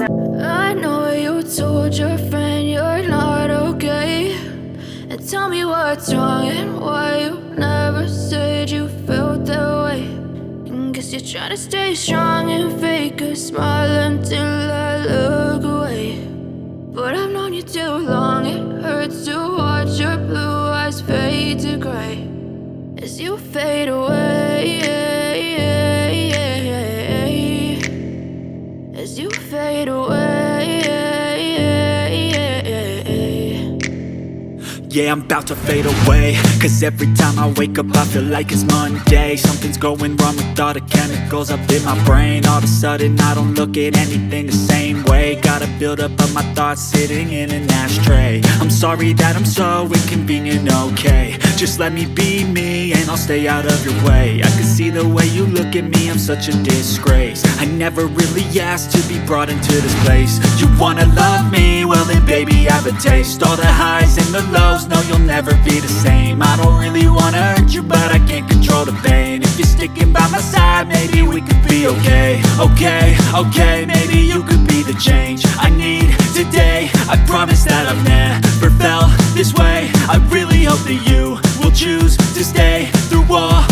I know you told your friend you're not okay, and tell me what's wrong and why you never said you felt that way. And guess you're trying to stay strong and fake a smile until I look away. But I've known you too long, it hurts to watch your blue eyes fade to gray as you fade away, as you fade away. Yeah, I'm about to fade away, cause every time I wake up I feel like it's Monday. Something's going wrong with all the chemicals up in my brain. All of a sudden I don't look at anything the same way. Gotta build up of my thoughts sitting in an ashtray. I'm sorry that I'm so inconvenient, okay. Just let me be me and I'll stay out of your way. I can see the way you look at me, I'm such a disgrace. I never really asked to be brought into this place. You wanna love me? Well then baby I have a taste. All the highs and the lows, no you'll never be the same. I don't really wanna hurt you but I can't control the pain. If you're sticking by my side maybe we could be okay. Okay, maybe you could be the change I need today. I promise that I've never felt this way. I really hope that you will choose to stay through all